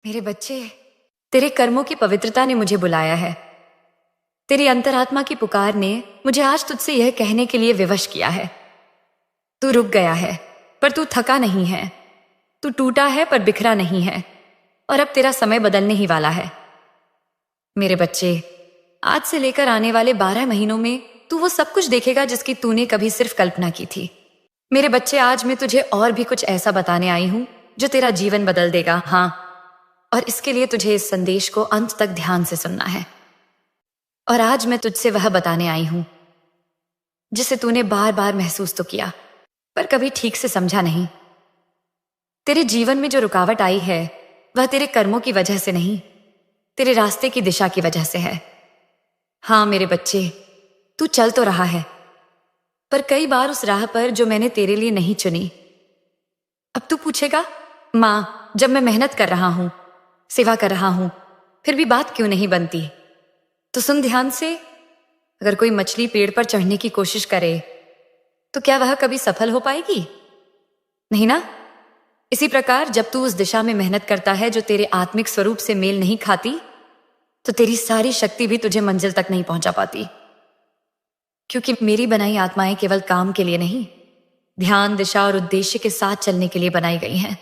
मेरे बच्चे, तेरे कर्मों की पवित्रता ने मुझे बुलाया है। तेरी अंतरात्मा की पुकार ने मुझे आज तुझसे यह कहने के लिए विवश किया है। तू रुक गया है पर तू थका नहीं है। तू टूटा है पर बिखरा नहीं है, और अब तेरा समय बदलने ही वाला है। मेरे बच्चे, आज से लेकर आने वाले 12 महीनों में तू वो सब कुछ देखेगा जिसकी तूने कभी सिर्फ कल्पना की थी। मेरे बच्चे, आज मैं तुझे और भी कुछ ऐसा बताने आई हूं जो तेरा जीवन बदल देगा। हाँ, और इसके लिए तुझे इस संदेश को अंत तक ध्यान से सुनना है। और आज मैं तुझसे वह बताने आई हूं जिसे तूने बार बार महसूस तो किया पर कभी ठीक से समझा नहीं। तेरे जीवन में जो रुकावट आई है वह तेरे कर्मों की वजह से नहीं, तेरे रास्ते की दिशा की वजह से है। हाँ मेरे बच्चे, तू चल तो रहा है पर कई बार उस राह पर जो मैंने तेरे लिए नहीं चुनी। अब तू पूछेगा, माँ, जब मैं मेहनत कर रहा हूं, सेवा कर रहा हूं, फिर भी बात क्यों नहीं बनती? तो सुन ध्यान से। अगर कोई मछली पेड़ पर चढ़ने की कोशिश करे तो क्या वह कभी सफल हो पाएगी? नहीं ना? इसी प्रकार जब तू उस दिशा में मेहनत करता है जो तेरे आत्मिक स्वरूप से मेल नहीं खाती, तो तेरी सारी शक्ति भी तुझे मंजिल तक नहीं पहुंचा पाती। क्योंकि मेरी बनाई आत्माएं केवल काम के लिए नहीं, ध्यान, दिशा और उद्देश्य के साथ चलने के लिए बनाई गई हैं।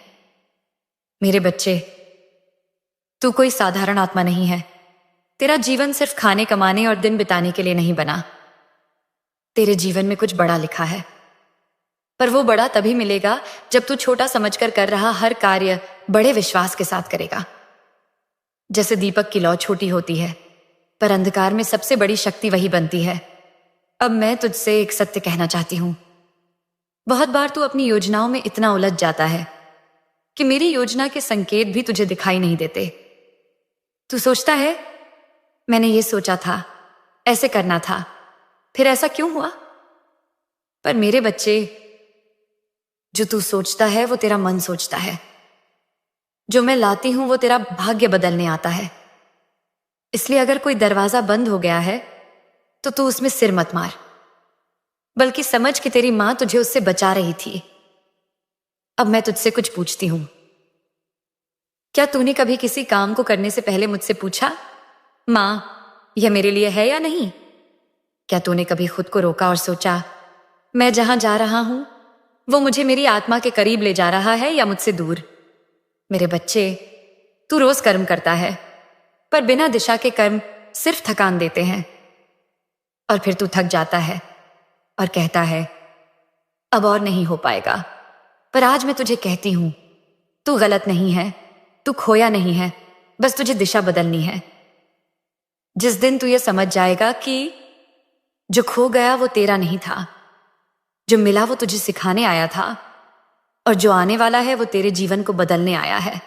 मेरे बच्चे, तू कोई साधारण आत्मा नहीं है। तेरा जीवन सिर्फ खाने कमाने और दिन बिताने के लिए नहीं बना। तेरे जीवन में कुछ बड़ा लिखा है, पर वो बड़ा तभी मिलेगा जब तू छोटा समझकर कर रहा हर कार्य बड़े विश्वास के साथ करेगा। जैसे दीपक की लौ छोटी होती है, पर अंधकार में सबसे बड़ी शक्ति वही बनती है। अब मैं तुझसे एक सत्य कहना चाहती हूं। बहुत बार तू अपनी योजनाओं में इतना उलझ जाता है कि मेरी योजना के संकेत भी तुझे दिखाई नहीं देते। तू सोचता है, मैंने ये सोचा था, ऐसे करना था, फिर ऐसा क्यों हुआ? पर मेरे बच्चे, जो तू सोचता है वो तेरा मन सोचता है। जो मैं लाती हूं वो तेरा भाग्य बदलने आता है। इसलिए अगर कोई दरवाजा बंद हो गया है तो तू उसमें सिर मत मार, बल्कि समझ कि तेरी मां तुझे उससे बचा रही थी। अब मैं तुझसे कुछ पूछती हूं। क्या तूने कभी किसी काम को करने से पहले मुझसे पूछा, मां, यह मेरे लिए है या नहीं? क्या तूने कभी खुद को रोका और सोचा, मैं जहां जा रहा हूं वो मुझे मेरी आत्मा के करीब ले जा रहा है या मुझसे दूर? मेरे बच्चे, तू रोज कर्म करता है, पर बिना दिशा के कर्म सिर्फ थकान देते हैं। और फिर तू थक जाता है और कहता है, अब और नहीं हो पाएगा। पर आज मैं तुझे कहती हूं, तू गलत नहीं है, तू खोया नहीं है, बस तुझे दिशा बदलनी है। जिस दिन तू ये समझ जाएगा कि जो खो गया वो तेरा नहीं था, जो मिला वो तुझे सिखाने आया था, और जो आने वाला है वो तेरे जीवन को बदलने आया है,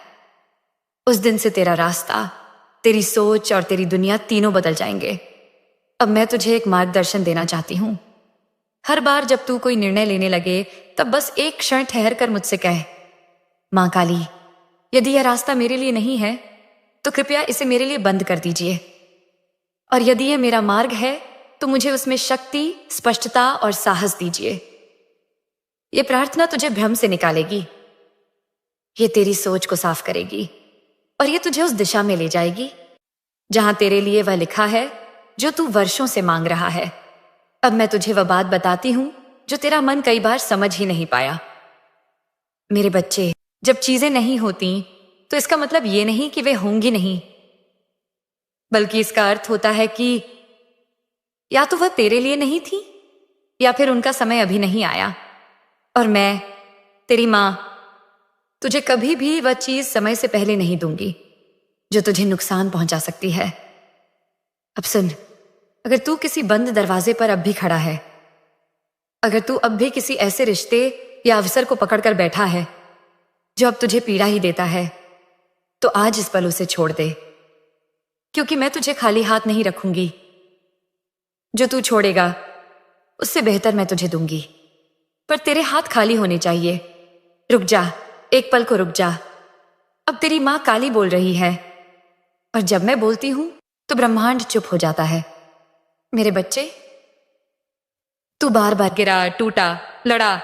उस दिन से तेरा रास्ता, तेरी सोच और तेरी दुनिया तीनों बदल जाएंगे। अब मैं तुझे एक मार्गदर्शन देना चाहती हूं। हर बार जब तू कोई निर्णय लेने लगे तब बस एक क्षण ठहर कर मुझसे कह, मां काली, यदि यह रास्ता मेरे लिए नहीं है तो कृपया इसे मेरे लिए बंद कर दीजिए, और यदि यह मेरा मार्ग है तो मुझे उसमें शक्ति, स्पष्टता और साहस दीजिए। यह प्रार्थना तुझे भ्रम से निकालेगी, ये तेरी सोच को साफ करेगी, और ये तुझे उस दिशा में ले जाएगी जहां तेरे लिए वह लिखा है जो तू वर्षों से मांग रहा है। अब मैं तुझे वह बात बताती हूं जो तेरा मन कई बार समझ ही नहीं पाया। मेरे बच्चे, जब चीजें नहीं होती तो इसका मतलब ये नहीं कि वे होंगी नहीं, बल्कि इसका अर्थ होता है कि या तो वह तेरे लिए नहीं थी या फिर उनका समय अभी नहीं आया। और मैं, तेरी मां, तुझे कभी भी वह चीज समय से पहले नहीं दूंगी जो तुझे नुकसान पहुंचा सकती है। अब सुन, अगर तू किसी बंद दरवाजे पर अब भी खड़ा है, अगर तू अब भी किसी ऐसे रिश्ते या अवसर को पकड़कर बैठा है जो अब तुझे पीड़ा ही देता है, तो आज इस पल उसे छोड़ दे, क्योंकि मैं तुझे खाली हाथ नहीं रखूंगी। जो तू छोड़ेगा उससे बेहतर मैं तुझे दूंगी, पर तेरे हाथ खाली होने चाहिए। रुक जा, एक पल को रुक जा। अब तेरी मां काली बोल रही है, और जब मैं बोलती हूं तो ब्रह्मांड चुप हो जाता है। मेरे बच्चे, तू बार बार गिरा, टूटा, लड़ा,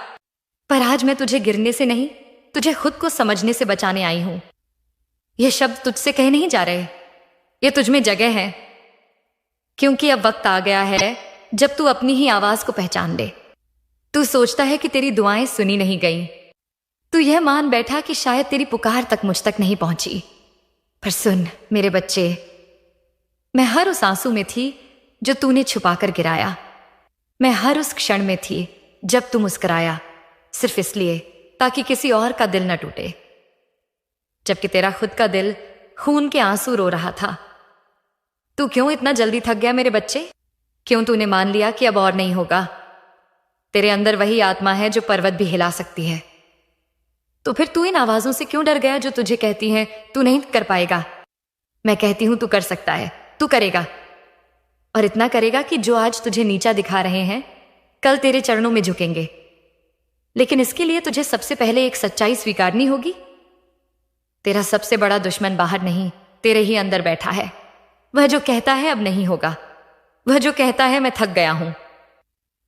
पर आज मैं तुझे गिरने से नहीं, तुझे खुद को समझने से बचाने आई हूं। ये शब्द तुझसे कहे नहीं जा रहे, ये तुझ में जगह है, क्योंकि अब वक्त आ गया है जब तू अपनी ही आवाज को पहचान ले। तू सोचता है कि तेरी दुआएं सुनी नहीं गई, तू यह मान बैठा कि शायद तेरी पुकार तक मुझ तक नहीं पहुंची। पर सुन मेरे बच्चे, मैं हर उस आंसू में थी जो तूने छुपाकर गिराया। मैं हर उस क्षण में थी जब तू मुस्कुराया, सिर्फ इसलिए ताकि किसी और का दिल न टूटे, जबकि तेरा खुद का दिल खून के आंसू रो रहा था। तू क्यों इतना जल्दी थक गया मेरे बच्चे? क्यों तूने मान लिया कि अब और नहीं होगा? तेरे अंदर वही आत्मा है जो पर्वत भी हिला सकती है। तो फिर तू इन आवाजों से क्यों डर गया जो तुझे कहती हैं तू नहीं कर पाएगा? मैं कहती हूं तू कर सकता है, तू करेगा, और इतना करेगा कि जो आज तुझे नीचा दिखा रहे हैं कल तेरे चरणों में झुकेंगे। लेकिन इसके लिए तुझे सबसे पहले एक सच्चाई स्वीकारनी होगी। तेरा सबसे बड़ा दुश्मन बाहर नहीं, तेरे ही अंदर बैठा है। वह जो कहता है अब नहीं होगा, वह जो कहता है मैं थक गया हूं,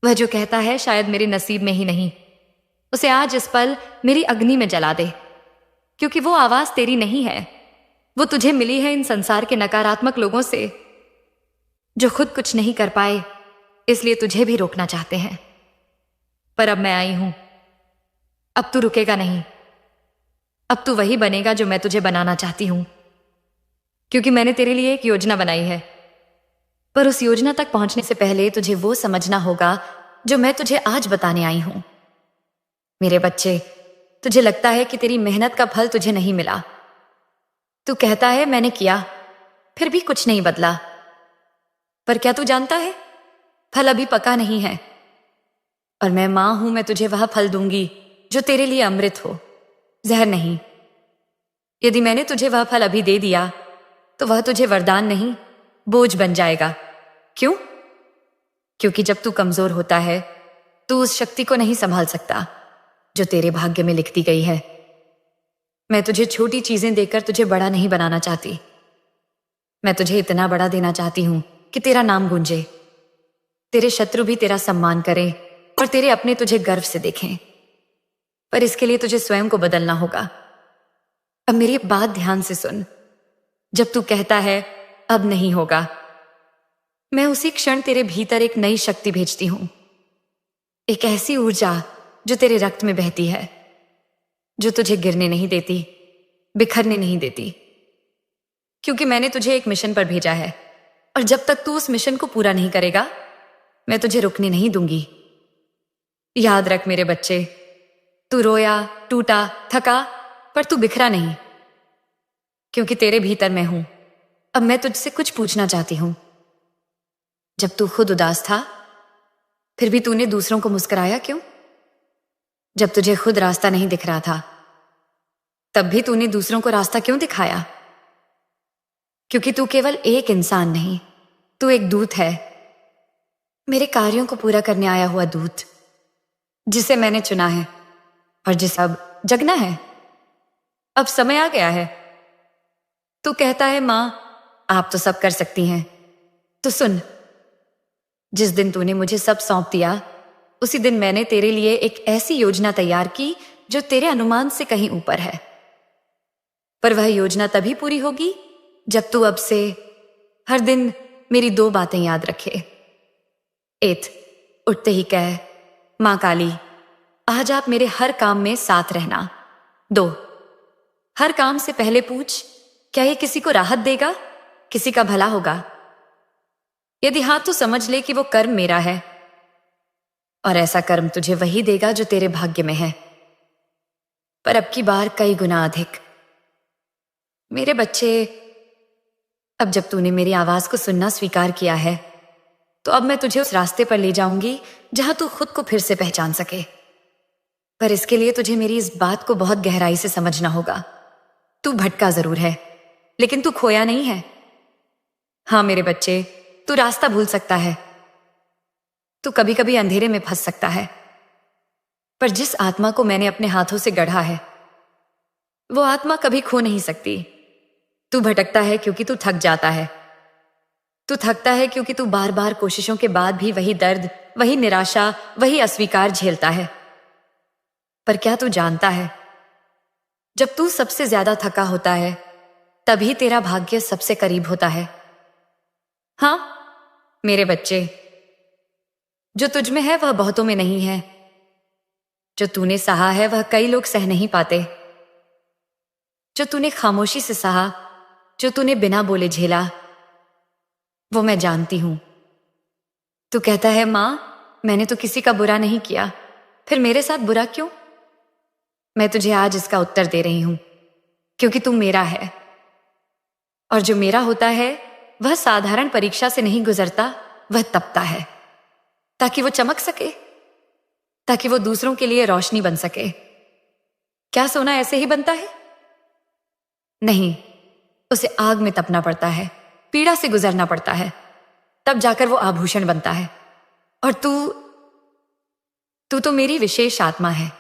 वह जो कहता है शायद मेरे नसीब में ही नहीं, उसे आज इस पल मेरी अग्नि में जला दे, क्योंकि वो आवाज तेरी नहीं है, वो तुझे मिली है इन संसार के नकारात्मक लोगों से जो खुद कुछ नहीं कर पाए, इसलिए तुझे भी रोकना चाहते हैं। पर अब मैं आई हूं, अब तू रुकेगा नहीं, अब तू वही बनेगा जो मैं तुझे बनाना चाहती हूं, क्योंकि मैंने तेरे लिए एक योजना बनाई है। पर उस योजना तक पहुंचने से पहले तुझे वो समझना होगा जो मैं तुझे आज बताने आई हूं। मेरे बच्चे, तुझे लगता है कि तेरी मेहनत का फल तुझे नहीं मिला। तू कहता है मैंने किया, फिर भी कुछ नहीं बदला। पर क्या तू जानता है, फल अभी पका नहीं है, और मैं मां हूं, मैं तुझे वह फल दूंगी जो तेरे लिए अमृत हो, जहर नहीं। यदि मैंने तुझे वह फल अभी दे दिया तो वह तुझे वरदान नहीं, बोझ बन जाएगा। क्यों? क्योंकि जब तू कमजोर होता है तू उस शक्ति को नहीं संभाल सकता जो तेरे भाग्य में लिखती गई है। मैं तुझे छोटी चीजें देकर तुझे बड़ा नहीं बनाना चाहती, मैं तुझे इतना बड़ा देना चाहती हूं कि तेरा नाम गूंजे, तेरे शत्रु भी तेरा सम्मान करें और तेरे अपने तुझे गर्व से देखें। पर इसके लिए तुझे स्वयं को बदलना होगा। अब मेरी बात ध्यान से सुन। जब तू कहता है अब नहीं होगा, मैं उसी क्षण तेरे भीतर एक नई शक्ति भेजती हूं, एक ऐसी ऊर्जा जो तेरे रक्त में बहती है, जो तुझे गिरने नहीं देती, बिखरने नहीं देती, क्योंकि मैंने तुझे एक मिशन पर भेजा है, और जब तक तू उस मिशन को पूरा नहीं करेगा मैं तुझे रुकने नहीं दूंगी। याद रख मेरे बच्चे, तू रोया, टूटा, थका, पर तू बिखरा नहीं, क्योंकि तेरे भीतर मैं हूं। अब मैं तुझसे कुछ पूछना चाहती हूं। जब तू खुद उदास था फिर भी तूने दूसरों को मुस्कुराया क्यों? जब तुझे खुद रास्ता नहीं दिख रहा था तब भी तूने दूसरों को रास्ता क्यों दिखाया? क्योंकि तू केवल एक इंसान नहीं, तू एक दूत है, मेरे कार्यों को पूरा करने आया हुआ दूत, जिसे मैंने चुना है और जिसे अब जगना है। अब समय आ गया है। तू कहता है मां आप तो सब कर सकती हैं, तो सुन, जिस दिन तूने मुझे सब सौंप दिया उसी दिन मैंने तेरे लिए एक ऐसी योजना तैयार की जो तेरे अनुमान से कहीं ऊपर है। पर वह योजना तभी पूरी होगी जब तू अब से हर दिन मेरी 2 बातें याद रखे। एक, उठते ही कह मां काली आज आप मेरे हर काम में साथ रहना। 2, हर काम से पहले पूछ क्या ये किसी को राहत देगा, किसी का भला होगा? यदि हां तो समझ ले कि वो कर्म मेरा है, और ऐसा कर्म तुझे वही देगा जो तेरे भाग्य में है, पर अब की बार कई गुना अधिक। मेरे बच्चे, अब जब तूने मेरी आवाज को सुनना स्वीकार किया है तो अब मैं तुझे उस रास्ते पर ले जाऊंगी जहां तू खुद को फिर से पहचान सके। पर इसके लिए तुझे मेरी इस बात को बहुत गहराई से समझना होगा। तू भटका जरूर है लेकिन तू खोया नहीं है। हां मेरे बच्चे, तू रास्ता भूल सकता है, तू कभी कभी अंधेरे में फंस सकता है, पर जिस आत्मा को मैंने अपने हाथों से गढ़ा है वो आत्मा कभी खो नहीं सकती। तू भटकता है क्योंकि तू थक जाता है, तू थकता है क्योंकि तू बार बार कोशिशों के बाद भी वही दर्द, वही निराशा, वही अस्वीकार झेलता है। पर क्या तू जानता है, जब तू सबसे ज्यादा थका होता है तभी तेरा भाग्य सबसे करीब होता है। हाँ मेरे बच्चे, जो तुझ में है वह बहुतों में नहीं है। जो तूने सहा है वह कई लोग सह नहीं पाते। जो तूने खामोशी से सहा, जो तूने बिना बोले झेला, वो मैं जानती हूं। तू कहता है मां, मैंने तो किसी का बुरा नहीं किया, फिर मेरे साथ बुरा क्यों? मैं तुझे आज इसका उत्तर दे रही हूं, क्योंकि तू मेरा है। और जो मेरा होता है वह साधारण परीक्षा से नहीं गुजरता, वह तपता है ताकि वो चमक सके, ताकि वो दूसरों के लिए रोशनी बन सके। क्या सोना ऐसे ही बनता है? नहीं, उसे आग में तपना पड़ता है, पीड़ा से गुजरना पड़ता है, तब जाकर वो आभूषण बनता है। और तू तो मेरी विशेष आत्मा है।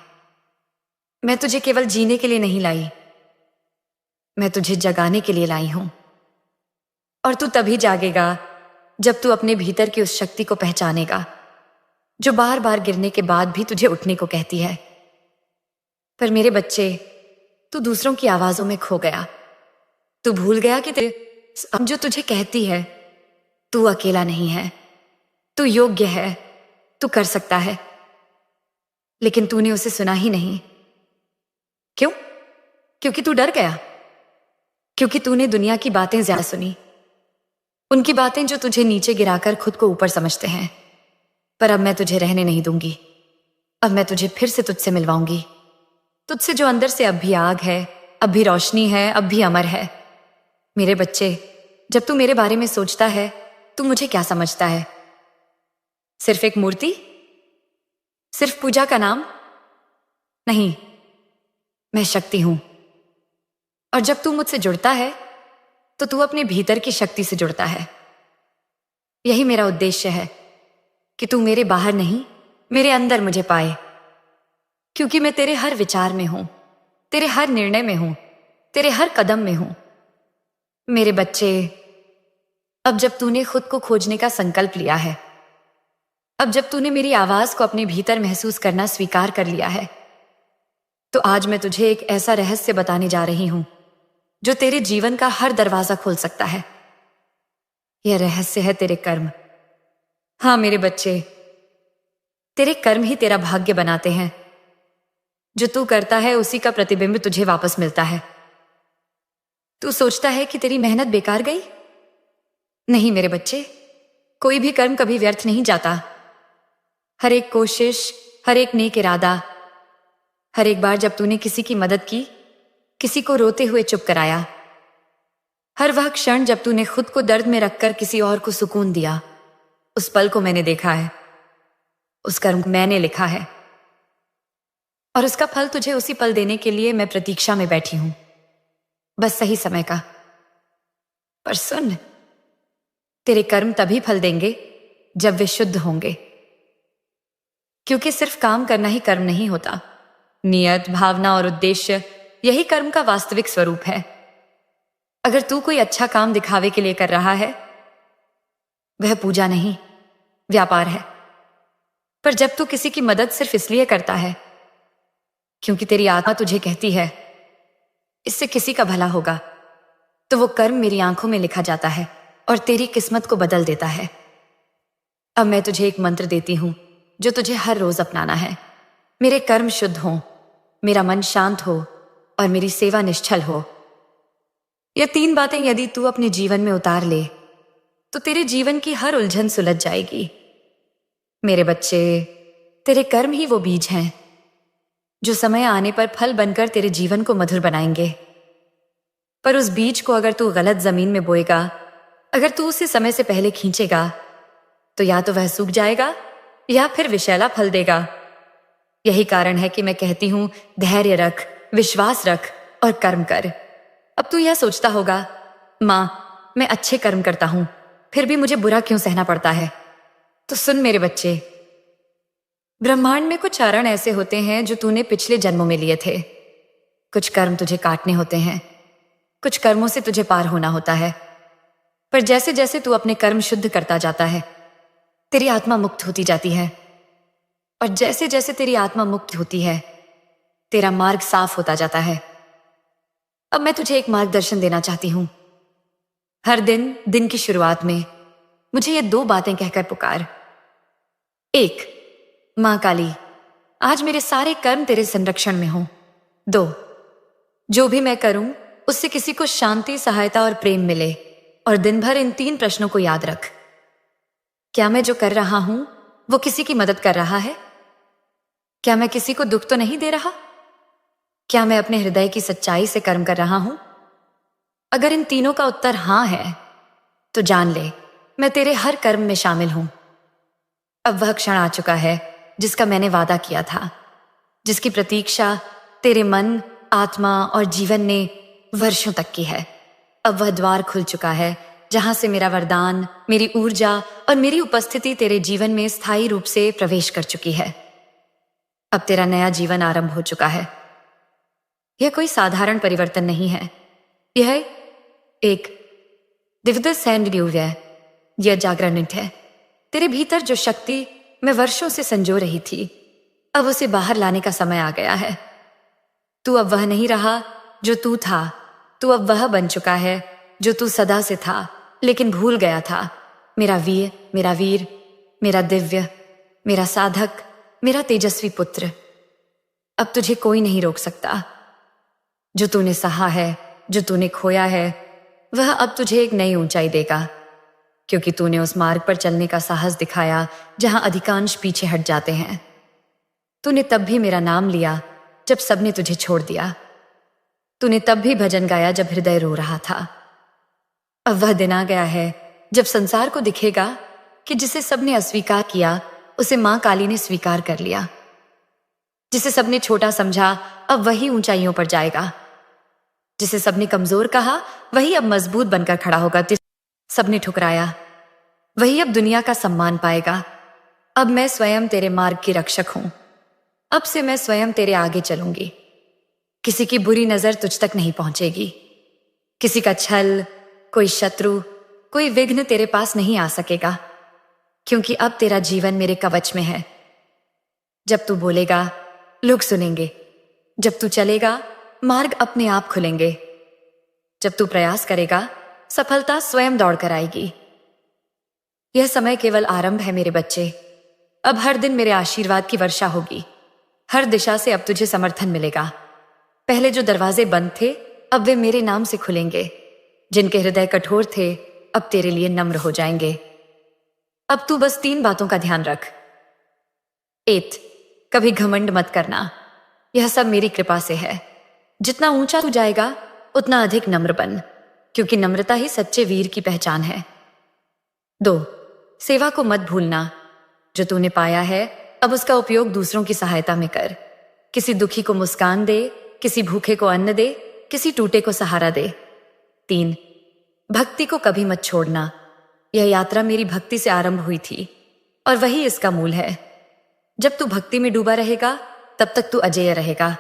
मैं तुझे केवल जीने के लिए नहीं लाई, मैं तुझे जगाने के लिए लाई हूं। और तू तभी जागेगा जब तू अपने भीतर की उस शक्ति को पहचानेगा जो बार बार गिरने के बाद भी तुझे उठने को कहती है। पर मेरे बच्चे, तू दूसरों की आवाजों में खो गया। तू भूल गया कि जो तुझे कहती है तू अकेला नहीं है, तू योग्य है, तू कर सकता है। लेकिन तूने उसे सुना ही नहीं। क्यों? क्योंकि तू डर गया, क्योंकि तूने दुनिया की बातें ज्यादा सुनी, उनकी बातें जो तुझे नीचे गिराकर खुद को ऊपर समझते हैं। पर अब मैं तुझे रहने नहीं दूंगी। अब मैं तुझे फिर से तुझसे मिलवाऊंगी, तुझसे जो अंदर से अब भी आग है, अब भी रोशनी है, अब भी अमर है। मेरे बच्चे, जब तू मेरे बारे में सोचता है, तू मुझे क्या समझता है? सिर्फ एक मूर्ति? सिर्फ पूजा का नाम? नहीं, मैं शक्ति हूं। और जब तू मुझसे जुड़ता है तो तू अपने भीतर की शक्ति से जुड़ता है। यही मेरा उद्देश्य है कि तू मेरे बाहर नहीं, मेरे अंदर मुझे पाए। क्योंकि मैं तेरे हर विचार में हूं, तेरे हर निर्णय में हूं, तेरे हर कदम में हूं। मेरे बच्चे, अब जब तूने खुद को खोजने का संकल्प लिया है, अब जब तूने मेरी आवाज को अपने भीतर महसूस करना स्वीकार कर लिया है, तो आज मैं तुझे एक ऐसा रहस्य बताने जा रही हूं जो तेरे जीवन का हर दरवाजा खोल सकता है। यह रहस्य है तेरे कर्म। हाँ मेरे बच्चे, तेरे कर्म ही तेरा भाग्य बनाते हैं। जो तू करता है उसी का प्रतिबिंब तुझे वापस मिलता है। तू सोचता है कि तेरी मेहनत बेकार गई? नहीं मेरे बच्चे, कोई भी कर्म कभी व्यर्थ नहीं जाता। हर एक कोशिश, हर एक नेक इरादा, हर एक बार जब तूने किसी की मदद की, किसी को रोते हुए चुप कराया, हर वह क्षण जब तूने खुद को दर्द में रखकर किसी और को सुकून दिया, उस पल को मैंने देखा है, उस कर्म को मैंने लिखा है। और उसका फल तुझे उसी पल देने के लिए मैं प्रतीक्षा में बैठी हूं, बस सही समय का। पर सुन, तेरे कर्म तभी फल देंगे जब वे शुद्ध होंगे। क्योंकि सिर्फ काम करना ही कर्म नहीं होता। नियत, भावना और उद्देश्य, यही कर्म का वास्तविक स्वरूप है। अगर तू कोई अच्छा काम दिखावे के लिए कर रहा है, वह पूजा नहीं, व्यापार है। पर जब तू किसी की मदद सिर्फ इसलिए करता है क्योंकि तेरी आत्मा तुझे कहती है इससे किसी का भला होगा, तो वो कर्म मेरी आंखों में लिखा जाता है और तेरी किस्मत को बदल देता है। अब मैं तुझे एक मंत्र देती हूं जो तुझे हर रोज अपनाना है। मेरे कर्म शुद्ध हों, मेरा मन शांत हो और मेरी सेवा निश्चल हो। ये 3 बातें यदि तू अपने जीवन में उतार ले तो तेरे जीवन की हर उलझन सुलझ जाएगी। मेरे बच्चे, तेरे कर्म ही वो बीज हैं जो समय आने पर फल बनकर तेरे जीवन को मधुर बनाएंगे। पर उस बीज को अगर तू गलत जमीन में बोएगा, अगर तू उसे समय से पहले खींचेगा, तो या तो वह सूख जाएगा या फिर विषैला फल देगा। यही कारण है कि मैं कहती हूं, धैर्य रख, विश्वास रख और कर्म कर। अब तू यह सोचता होगा, मां, मैं अच्छे कर्म करता हूं, फिर भी मुझे बुरा क्यों सहना पड़ता है? तो सुन मेरे बच्चे, ब्रह्मांड में कुछ चरण ऐसे होते हैं जो तूने पिछले जन्मों में लिए थे। कुछ कर्म तुझे काटने होते हैं, कुछ कर्मों से तुझे पार होना होता है। पर जैसे जैसे तू अपने कर्म शुद्ध करता जाता है, तेरी आत्मा मुक्त होती जाती है। और जैसे जैसे तेरी आत्मा मुक्त होती है, तेरा मार्ग साफ होता जाता है। अब मैं तुझे एक मार्गदर्शन देना चाहती हूं। हर दिन दिन की शुरुआत में मुझे ये 2 बातें कहकर पुकार। 1, मां काली, आज मेरे सारे कर्म तेरे संरक्षण में हों। 2, जो भी मैं करूं उससे किसी को शांति, सहायता और प्रेम मिले। और दिन भर इन 3 प्रश्नों को याद रख। क्या मैं जो कर रहा हूं वो किसी की मदद कर रहा है? क्या मैं किसी को दुख तो नहीं दे रहा? क्या मैं अपने हृदय की सच्चाई से कर्म कर रहा हूं? अगर इन तीनों का उत्तर हां है तो जान ले, मैं तेरे हर कर्म में शामिल हूं। अब वह क्षण आ चुका है जिसका मैंने वादा किया था, जिसकी प्रतीक्षा तेरे मन, आत्मा और जीवन ने वर्षों तक की है। अब वह द्वार खुल चुका है जहां से मेरा वरदान, मेरी ऊर्जा और मेरी उपस्थिति तेरे जीवन में स्थायी रूप से प्रवेश कर चुकी है। अब तेरा नया जीवन आरंभ हो चुका है। यह कोई साधारण परिवर्तन नहीं है, यह एक दिव्य सैंडल्यूव्य, यह जागरण है। तेरे भीतर जो शक्ति मैं वर्षों से संजो रही थी, अब उसे बाहर लाने का समय आ गया है। तू अब वह नहीं रहा जो तू था, तू अब वह बन चुका है जो तू सदा से था लेकिन भूल गया था। मेरा वीर, मेरा दिव्य, मेरा साधक, मेरा तेजस्वी पुत्र। अब तुझे कोई नहीं रोक सकता। जो तूने सहा है, जो तूने खोया है, वह अब तुझे एक नई ऊंचाई देगा, क्योंकि तूने उस मार्ग पर चलने का साहस दिखाया जहां अधिकांश पीछे हट जाते हैं। तूने तब भी मेरा नाम लिया जब सबने तुझे छोड़ दिया। तूने तब भी भजन गाया जब हृदय रो रहा था। अब वह दिन आ गया है जब संसार को दिखेगा कि जिसे सबने अस्वीकार किया उसे मां काली ने स्वीकार कर लिया। जिसे सबने छोटा समझा अब वही ऊंचाइयों पर जाएगा। जिसे सबने कमजोर कहा वही अब मजबूत बनकर खड़ा होगा। जिसे सबने ठुकराया वही अब दुनिया का सम्मान पाएगा। अब मैं स्वयं तेरे मार्ग की रक्षक हूं। अब से मैं स्वयं तेरे आगे चलूंगी। किसी की बुरी नजर तुझ तक नहीं पहुंचेगी। किसी का छल, कोई शत्रु, कोई विघ्न तेरे पास नहीं आ सकेगा, क्योंकि अब तेरा जीवन मेरे कवच में है। जब तू बोलेगा लोग सुनेंगे। जब तू चलेगा मार्ग अपने आप खुलेंगे। जब तू प्रयास करेगा सफलता स्वयं दौड़ कर आएगी। यह समय केवल आरंभ है मेरे बच्चे। अब हर दिन मेरे आशीर्वाद की वर्षा होगी। हर दिशा से अब तुझे समर्थन मिलेगा। पहले जो दरवाजे बंद थे अब वे मेरे नाम से खुलेंगे। जिनके हृदय कठोर थे अब तेरे लिए नम्र हो जाएंगे। अब तू बस 3 बातों का ध्यान रख। 1, कभी घमंड मत करना। यह सब मेरी कृपा से है। जितना ऊंचा तू जाएगा उतना अधिक नम्र बन, क्योंकि नम्रता ही सच्चे वीर की पहचान है। 2, सेवा को मत भूलना। जो तूने पाया है अब उसका उपयोग दूसरों की सहायता में कर। किसी दुखी को मुस्कान दे, किसी भूखे को अन्न दे, किसी टूटे को सहारा दे। 3, भक्ति को कभी मत छोड़ना। यह यात्रा मेरी भक्ति से आरंभ हुई थी और वही इसका मूल है। जब तू भक्ति में डूबा रहेगा तब तक तू अजेय रहेगा।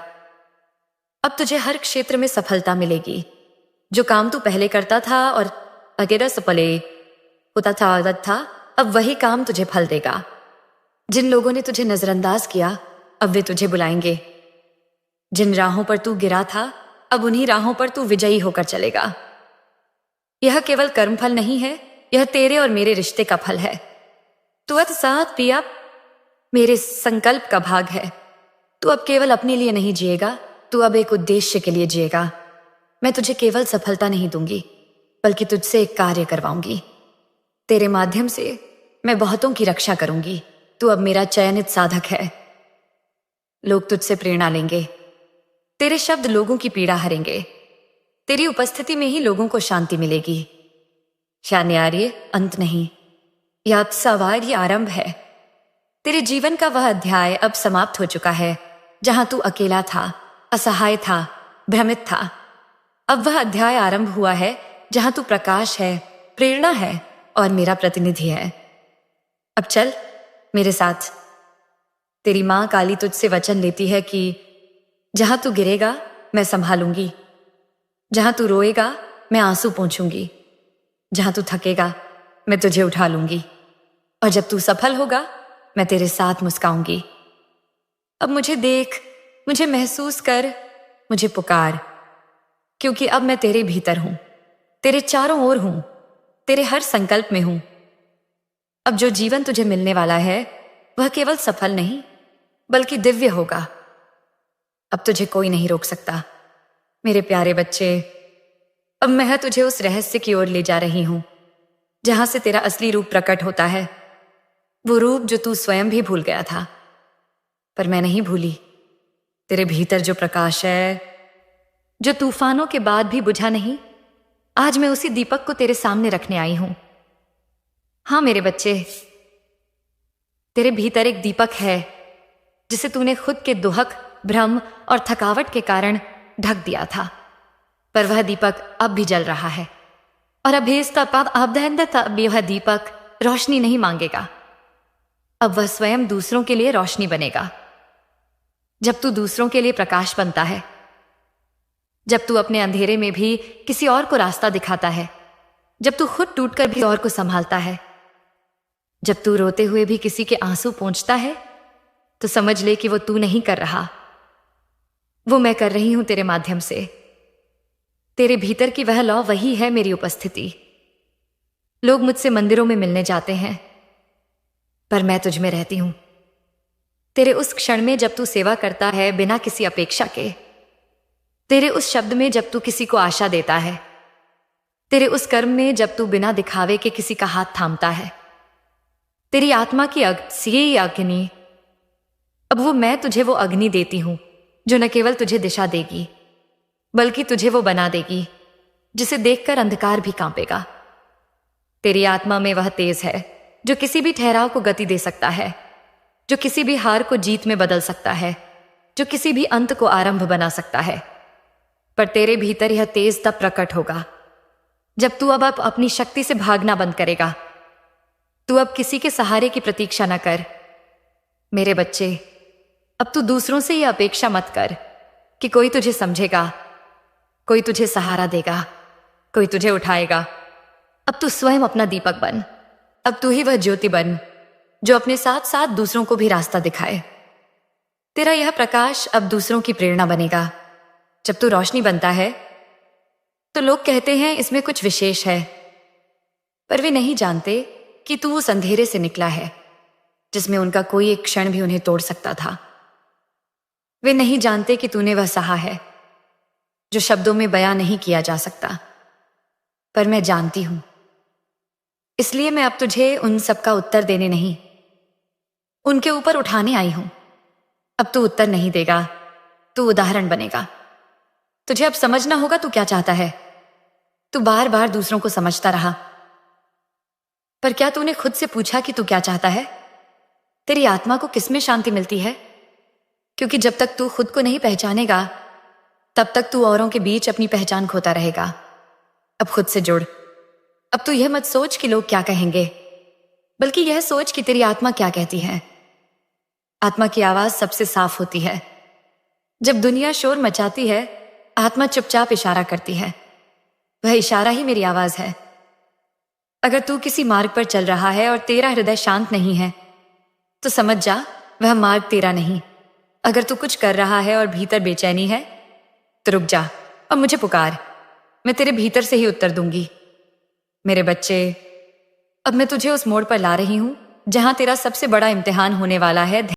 अब तुझे हर क्षेत्र में सफलता मिलेगी। जो काम तू पहले करता था और अगेरा सपले होता था आदत था, अब वही काम तुझे फल देगा। जिन लोगों ने तुझे नजरअंदाज किया अब वे तुझे बुलाएंगे। जिन राहों पर तू गिरा था अब उन्हीं राहों पर तू विजयी होकर चलेगा। यह केवल कर्मफल नहीं है, यह तेरे और मेरे रिश्ते का फल है। तू अतसात पिया मेरे संकल्प का भाग है। तू अब केवल अपने लिए नहीं जिएगा, तू अब एक उद्देश्य के लिए जिएगा। मैं तुझे केवल सफलता नहीं दूंगी, बल्कि तुझसे एक कार्य करवाऊंगी। तेरे माध्यम से मैं बहुतों की रक्षा करूंगी। तू अब मेरा चयनित साधक है। लोग तुझसे प्रेरणा लेंगे। तेरे शब्द लोगों की पीड़ा हरेंगे। तेरी उपस्थिति में ही लोगों को शांति मिलेगी। शान्यार्य अंत नहीं, यह अत्सवार्य आरंभ है। तेरे जीवन का वह अध्याय अब समाप्त हो चुका है जहां तू अकेला था, असहाय था, भ्रमित था। अब वह अध्याय आरंभ हुआ है जहां तू प्रकाश है, प्रेरणा है और मेरा प्रतिनिधि है। अब चल मेरे साथ। तेरी मां काली तुझसे वचन लेती है कि जहां तू गिरेगा मैं संभालूंगी। जहां तू रोएगा मैं आंसू पोंछूंगी। जहां तू थकेगा मैं तुझे उठा लूंगी। और जब तू सफल होगा मैं तेरे साथ मुस्काऊंगी। अब मुझे देख, मुझे महसूस कर, मुझे पुकार, क्योंकि अब मैं तेरे भीतर हूं, तेरे चारों ओर हूं, तेरे हर संकल्प में हूं। अब जो जीवन तुझे मिलने वाला है वह केवल सफल नहीं बल्कि दिव्य होगा। अब तुझे कोई नहीं रोक सकता मेरे प्यारे बच्चे। अब मैं तुझे उस रहस्य की ओर ले जा रही हूं जहां से तेरा असली रूप प्रकट होता है, वो रूप जो तू स्वयं भी भूल गया था। पर मैं नहीं भूली। तेरे भीतर जो प्रकाश है, जो तूफानों के बाद भी बुझा नहीं, आज मैं उसी दीपक को तेरे सामने रखने आई हूं। हाँ मेरे बच्चे, तेरे भीतर एक दीपक है जिसे तूने खुद के दुहक, भ्रम और थकावट के कारण ढक दिया था। पर वह दीपक अब भी जल रहा है और अब यह दीपक रोशनी नहीं मांगेगा। अब वह स्वयं दूसरों के लिए रोशनी बनेगा। जब तू दूसरों के लिए प्रकाश बनता है, जब तू अपने अंधेरे में भी किसी और को रास्ता दिखाता है, जब तू खुद टूटकर भी और को संभालता है, जब तू रोते हुए भी किसी के आंसू पोंछता है, तो समझ ले कि वो तू नहीं कर रहा, वो मैं कर रही हूं तेरे माध्यम से। तेरे भीतर की वह लौ वही है मेरी उपस्थिति। लोग मुझसे मंदिरों में मिलने जाते हैं, पर मैं तुझ में रहती हूं। तेरे उस क्षण में जब तू सेवा करता है बिना किसी अपेक्षा के, तेरे उस शब्द में जब तू किसी को आशा देता है, तेरे उस कर्म में जब तू बिना दिखावे के किसी का हाथ थामता है, तेरी आत्मा की अग्नि, अब वो मैं तुझे वो अग्नि देती हूं जो न केवल तुझे दिशा देगी बल्कि तुझे वो बना देगी जिसे देखकर अंधकार भी कांपेगा। तेरी आत्मा में वह तेज है जो किसी भी ठहराव को गति दे सकता है, जो किसी भी हार को जीत में बदल सकता है, जो किसी भी अंत को आरंभ बना सकता है। पर तेरे भीतर यह तेज तब प्रकट होगा जब तू अब अपनी शक्ति से भागना बंद करेगा। तू अब किसी के सहारे की प्रतीक्षा न कर मेरे बच्चे। अब तू दूसरों से यह अपेक्षा मत कर कि कोई तुझे समझेगा, कोई तुझे सहारा देगा, कोई तुझे उठाएगा। अब तू स्वयं अपना दीपक बन। अब तू ही वह ज्योति बन जो अपने साथ साथ दूसरों को भी रास्ता दिखाए। तेरा यह प्रकाश अब दूसरों की प्रेरणा बनेगा। जब तू रोशनी बनता है तो लोग कहते हैं इसमें कुछ विशेष है, पर वे नहीं जानते कि तू उस अंधेरे से निकला है जिसमें उनका कोई एक क्षण भी उन्हें तोड़ सकता था। वे नहीं जानते कि तूने वह सहा है जो शब्दों में बयां नहीं किया जा सकता, पर मैं जानती हूं। इसलिए मैं अब तुझे उन सब का उत्तर देने नहीं, उनके ऊपर उठाने आई हूं। अब तू उत्तर नहीं देगा, तू उदाहरण बनेगा। तुझे अब समझना होगा तू क्या चाहता है। तू बार बार दूसरों को समझता रहा, पर क्या तूने खुद से पूछा कि तू क्या चाहता है? तेरी आत्मा को किसमें शांति मिलती है? क्योंकि जब तक तू खुद को नहीं पहचानेगा तब तक तू औरों के बीच अपनी पहचान खोता रहेगा। अब खुद से जुड़। अब तू यह मत सोच कि लोग क्या कहेंगे, बल्कि यह सोच कि तेरी आत्मा क्या कहती है। आत्मा की आवाज सबसे साफ होती है। जब दुनिया शोर मचाती है, आत्मा चुपचाप इशारा करती है। वह इशारा ही मेरी आवाज है। अगर तू किसी मार्ग पर चल रहा है और तेरा हृदय शांत नहीं है, तो समझ जा वह मार्ग तेरा नहीं। अगर तू कुछ कर रहा है और भीतर बेचैनी है, तो रुक जा और मुझे पुकार। मैं तेरे भीतर से ही उत्तर दूंगी। मेरे बच्चे, अब मैं तुझे उस मोड़ पर ला रही हूं जहां तेरा सबसे बड़ा इम्तिहान होने वाला है।